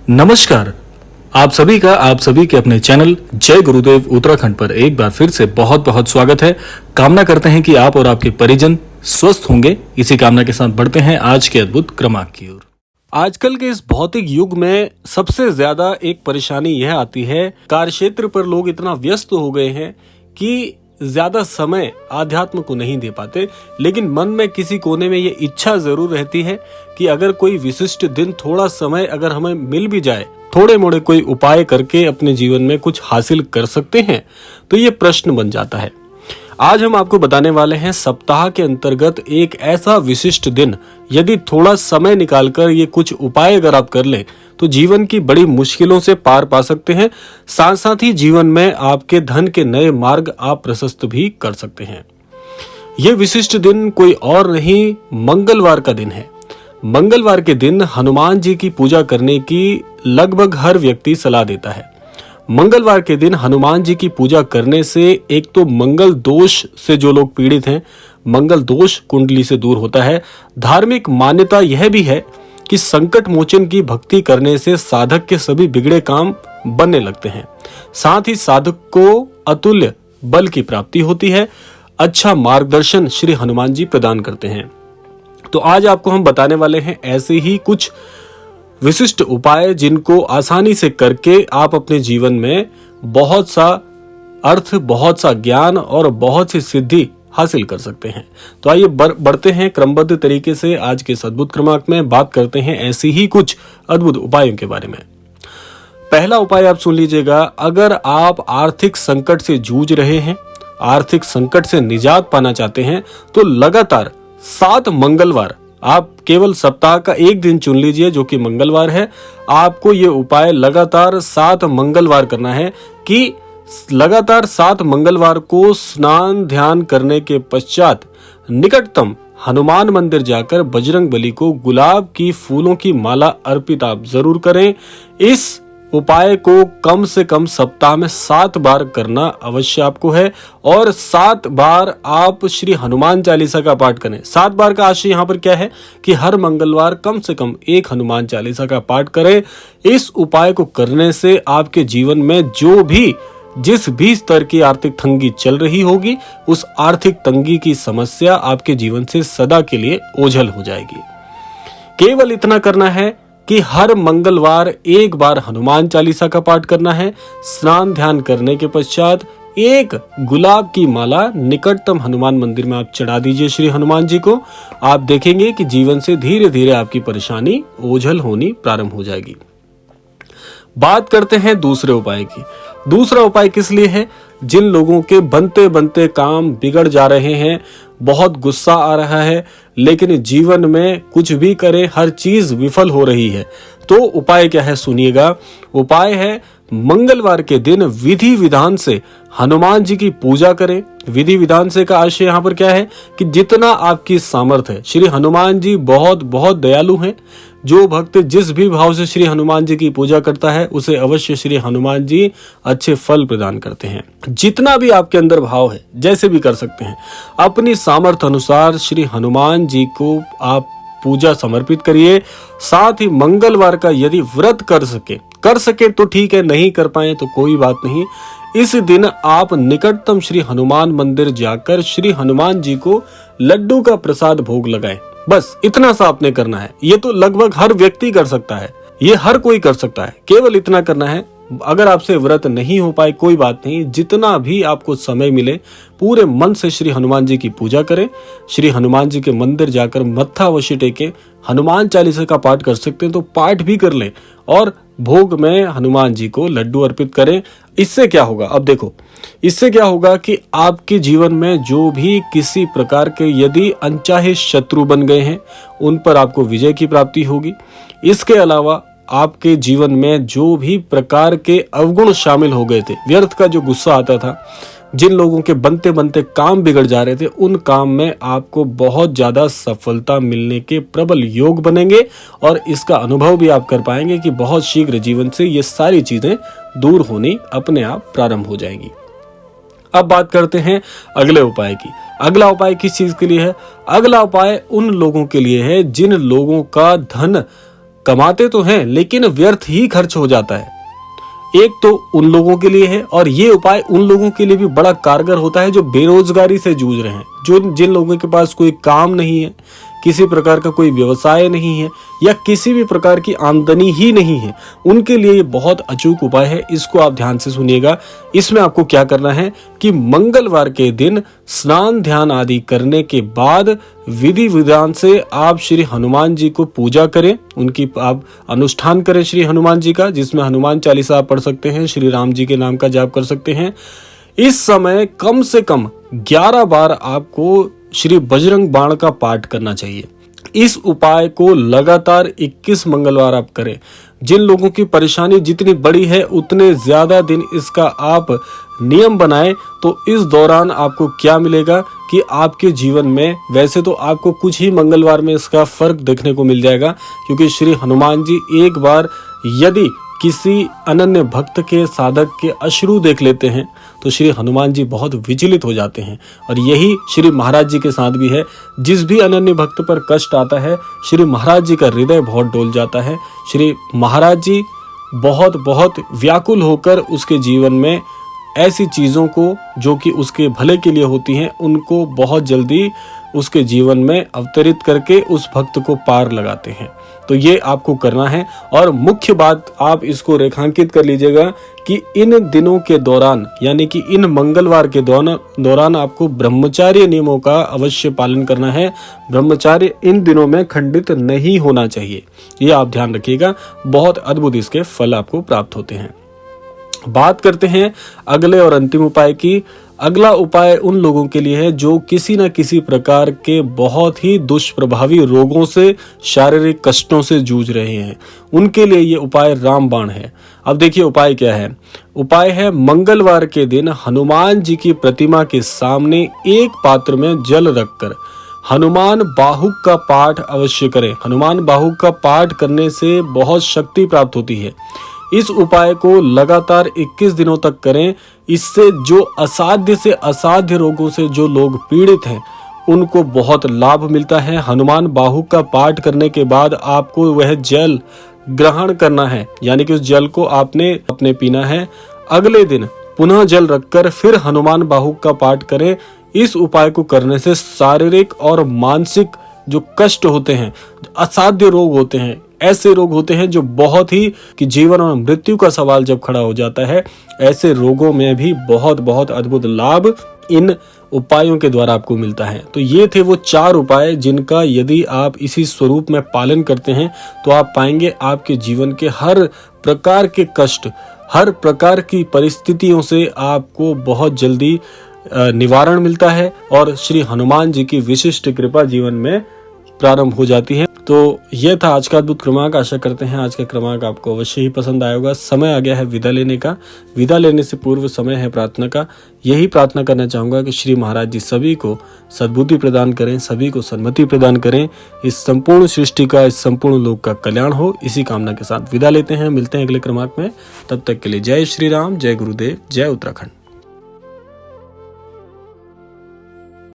नमस्कार। आप सभी के अपने चैनल जय गुरुदेव उत्तराखंड पर एक बार फिर से बहुत बहुत स्वागत है। कामना करते हैं कि आप और आपके परिजन स्वस्थ होंगे। इसी कामना के साथ बढ़ते हैं आज के अद्भुत क्रमांक की ओर। आजकल के इस भौतिक युग में सबसे ज्यादा एक परेशानी यह आती है, कार्य क्षेत्र पर लोग इतना व्यस्त हो गए हैं कि ज्यादा समय आध्यात्म को नहीं दे पाते, लेकिन मन में किसी कोने में ये इच्छा जरूर रहती है कि अगर कोई विशिष्ट दिन थोड़ा समय अगर हमें मिल भी जाए, थोड़े मोड़े कोई उपाय करके अपने जीवन में कुछ हासिल कर सकते हैं। तो ये प्रश्न बन जाता है। आज हम आपको बताने वाले हैं सप्ताह के अंतर्गत एक ऐसा विशिष्ट दिन, यदि थोड़ा समय निकालकर ये कुछ उपाय अगर आप कर लें तो जीवन की बड़ी मुश्किलों से पार पा सकते हैं। साथ साथ ही जीवन में आपके धन के नए मार्ग आप प्रशस्त भी कर सकते हैं। ये विशिष्ट दिन कोई और नहीं, मंगलवार का दिन है। मंगलवार के दिन हनुमान जी की पूजा करने की लगभग हर व्यक्ति सलाह देता है। मंगलवार के दिन हनुमान जी की पूजा करने से एक तो मंगल दोष से जो लोग पीड़ित हैं, मंगल दोष कुंडली से दूर होता है। धार्मिक मान्यता यह भी है कि संकट मोचन की भक्ति करने से साधक के सभी बिगड़े काम बनने लगते हैं। साथ ही साधक को अतुल्य बल की प्राप्ति होती है। अच्छा मार्गदर्शन श्री हनुमान जी प्रदान करते हैं। तो आज आपको हम बताने वाले हैं ऐसे ही कुछ विशिष्ट उपाय जिनको आसानी से करके आप अपने जीवन में बहुत सा अर्थ, बहुत सा ज्ञान और बहुत सी सिद्धि हासिल कर सकते हैं। तो आइए बढ़ते हैं क्रमबद्ध तरीके से आज के इस अद्भुत क्रमांक में बात करते हैं ऐसी ही कुछ अद्भुत उपायों के बारे में। पहला उपाय आप सुन लीजिएगा। अगर आप आर्थिक संकट से जूझ रहे हैं, आर्थिक संकट से निजात पाना चाहते हैं, तो लगातार 7 मंगलवार आप केवल सप्ताह का एक दिन चुन लीजिए जो कि मंगलवार है। आपको ये उपाय लगातार 7 मंगलवार करना है कि लगातार 7 मंगलवार को स्नान ध्यान करने के पश्चात निकटतम हनुमान मंदिर जाकर बजरंग बली को गुलाब की फूलों की माला अर्पित आप जरूर करें। इस उपाय को कम से कम सप्ताह में 7 बार करना अवश्य आपको है और 7 बार आप श्री हनुमान चालीसा का पाठ करें। 7 बार का आशय यहाँ पर क्या है कि हर मंगलवार कम से कम एक हनुमान चालीसा का पाठ करें। इस उपाय को करने से आपके जीवन में जिस भी स्तर की आर्थिक तंगी चल रही होगी, उस आर्थिक तंगी की समस्या आपके जीवन से सदा के लिए ओझल हो जाएगी। केवल इतना करना है कि हर मंगलवार एक बार हनुमान चालीसा का पाठ करना है। स्नान ध्यान करने के पश्चात एक गुलाब की माला निकटतम हनुमान मंदिर में आप चढ़ा दीजिए श्री हनुमान जी को। आप देखेंगे कि जीवन से धीरे धीरे आपकी परेशानी ओझल होनी प्रारंभ हो जाएगी। बात करते हैं दूसरे उपाय की। दूसरा उपाय किस लिए है? जिन लोगों के बनते बनते काम बिगड़ जा रहे हैं, बहुत गुस्सा आ रहा है, लेकिन जीवन में कुछ भी करें हर चीज विफल हो रही है, तो उपाय क्या है सुनिएगा। उपाय है मंगलवार के दिन विधि विधान से हनुमान जी की पूजा करें। विधि विधान से का आशय यहाँ पर क्या है कि जितना आपकी सामर्थ्य है, श्री हनुमान जी बहुत बहुत दयालु हैं। जो भक्त जिस भी भाव से श्री हनुमान जी की पूजा करता है उसे अवश्य श्री हनुमान जी अच्छे फल प्रदान करते हैं। जितना भी आपके अंदर भाव है, जैसे भी कर सकते हैं, अपनी सामर्थ्य अनुसार श्री हनुमान जी को आप पूजा समर्पित करिए। साथ ही मंगलवार का यदि व्रत कर सके तो ठीक है, नहीं कर पाए तो कोई बात नहीं। इस दिन आप निकटतम श्री हनुमान मंदिर जाकर श्री हनुमान जी को लड्डू का प्रसाद भोग लगाएं। बस इतना सा आपने करना है। ये तो लगभग हर व्यक्ति कर सकता है, ये हर कोई कर सकता है। केवल इतना करना है। अगर आपसे व्रत नहीं हो पाए कोई बात नहीं, जितना भी आपको समय मिले पूरे मन से श्री हनुमान जी की पूजा करें। श्री हनुमान जी के मंदिर जाकर मत्था अवश्य टेकें। हनुमान चालीसा का पाठ कर सकते हैं तो पाठ भी कर लें और भोग में हनुमान जी को लड्डू अर्पित करें। इससे क्या होगा, अब देखो, इससे क्या होगा कि आपके जीवन में जो भी किसी प्रकार के यदि अनचाहे शत्रु बन गए हैं, उन पर आपको विजय की प्राप्ति होगी। इसके अलावा आपके जीवन में जो भी प्रकार के अवगुण शामिल हो गए थे, व्यर्थ का जो गुस्सा आता था, जिन लोगों के बनते बनते काम बिगड़ जा रहे थे, उन काम में आपको बहुत ज्यादा सफलता मिलने के प्रबल योग बनेंगे और इसका अनुभव भी आप कर पाएंगे कि बहुत शीघ्र जीवन से ये सारी चीजें दूर होनी अपने आप प्रारंभ हो जाएंगी। अब बात करते हैं अगले उपाय की। अगला उपाय किस चीज के लिए है? अगला उपाय उन लोगों के लिए है जिन लोगों का धन कमाते तो हैं लेकिन व्यर्थ ही खर्च हो जाता है। एक तो उन लोगों के लिए है, और ये उपाय उन लोगों के लिए भी बड़ा कारगर होता है जो बेरोजगारी से जूझ रहे हैं, जो जिन लोगों के पास कोई काम नहीं है, किसी प्रकार का कोई व्यवसाय नहीं है, या किसी भी प्रकार की आमदनी ही नहीं है, उनके लिए ये बहुत अचूक उपाय है। इसको आप ध्यान से सुनिएगा। इसमें आपको क्या करना है कि मंगलवार के दिन स्नान ध्यान आदि करने के बाद विधि विधान से आप श्री हनुमान जी को पूजा करें, उनकी आप अनुष्ठान करें श्री हनुमान जी का, जिसमें हनुमान चालीसा आप पढ़ सकते हैं, श्री राम जी के नाम का जाप कर सकते हैं। इस समय कम से कम 11 बार आपको श्री बजरंग बाण का पाठ करना चाहिए। इस उपाय को लगातार 21 मंगलवार आप करें। जिन लोगों की परेशानी जितनी बड़ी है उतने ज्यादा दिन इसका आप नियम बनाएं, तो इस दौरान आपको क्या मिलेगा कि आपके जीवन में, वैसे तो आपको कुछ ही मंगलवार में इसका फर्क देखने को मिल जाएगा, क्योंकि श्री हनुमान जी एक बार यदि किसी अनन्य भक्त के साधक के अश्रु देख लेते हैं तो श्री हनुमान जी बहुत विचलित हो जाते हैं। और यही श्री महाराज जी के साथ भी है। जिस भी अनन्य भक्त पर कष्ट आता है, श्री महाराज जी का हृदय बहुत डोल जाता है। श्री महाराज जी बहुत बहुत व्याकुल होकर उसके जीवन में ऐसी चीजों को जो कि उसके भले के लिए होती हैं, उनको बहुत जल्दी उसके जीवन में अवतरित करके उस भक्त को पार लगाते हैं। तो ये आपको करना है। और मुख्य बात आप इसको रेखांकित कर लीजिएगा कि इन दिनों के दौरान, यानी कि इन मंगलवार के दौरान आपको ब्रह्मचार्य नियमों का अवश्य पालन करना है। ब्रह्मचार्य इन दिनों में खंडित नहीं होना चाहिए, ये आप ध्यान रखिएगा। बहुत अद्भुत इसके फल आपको प्राप्त होते हैं। बात करते हैं अगले और अंतिम उपाय की। अगला उपाय उन लोगों के लिए है जो किसी न किसी प्रकार के बहुत ही दुष्प्रभावी रोगों से, शारीरिक कष्टों से जूझ रहे हैं। उनके लिए ये उपाय रामबाण है। अब देखिए उपाय क्या है। उपाय है मंगलवार के दिन हनुमान जी की प्रतिमा के सामने एक पात्र में जल रखकर हनुमान बाहुक का पाठ अवश्य करें। हनुमान बाहुक का पाठ करने से बहुत शक्ति प्राप्त होती है। इस उपाय को लगातार 21 दिनों तक करें। इससे जो असाध्य से असाध्य रोगों से जो लोग पीड़ित हैं उनको बहुत लाभ मिलता है। हनुमान बाहुक का पाठ करने के बाद आपको वह जल ग्रहण करना है, यानी कि उस जल को आपने अपने पीना है। अगले दिन पुनः जल रखकर फिर हनुमान बाहुक का पाठ करें। इस उपाय को करने से शारीरिक और मानसिक जो कष्ट होते हैं, असाध्य रोग होते हैं, ऐसे रोग होते हैं जो बहुत ही कि जीवन और मृत्यु का सवाल जब खड़ा हो जाता है, ऐसे रोगों में भी बहुत बहुत अद्भुत लाभ इन उपायों के द्वारा आपको मिलता है। तो ये थे वो 4 उपाय जिनका यदि आप इसी स्वरूप में पालन करते हैं तो आप पाएंगे आपके जीवन के हर प्रकार के कष्ट, हर प्रकार की परिस्थितियों से आपको बहुत जल्दी निवारण मिलता है और श्री हनुमान जी की विशिष्ट कृपा जीवन में प्रारंभ हो जाती है। तो यह था आज का अद्भुत क्रमांक। आशा करते हैं आज का क्रमांक आपको अवश्य ही पसंद आया होगा। समय आ गया है विदा लेने का। विदा लेने से पूर्व समय है प्रार्थना का। यही प्रार्थना करना चाहूंगा कि श्री महाराज जी सभी को सद्बुद्धि प्रदान करें, सभी को सन्मति प्रदान करें, इस संपूर्ण सृष्टि का, इस संपूर्ण लोक का कल्याण हो। इसी कामना के साथ विदा लेते हैं। मिलते हैं अगले क्रमांक में। तब तक के लिए जय श्री राम, जय गुरुदेव, जय उत्तराखंड।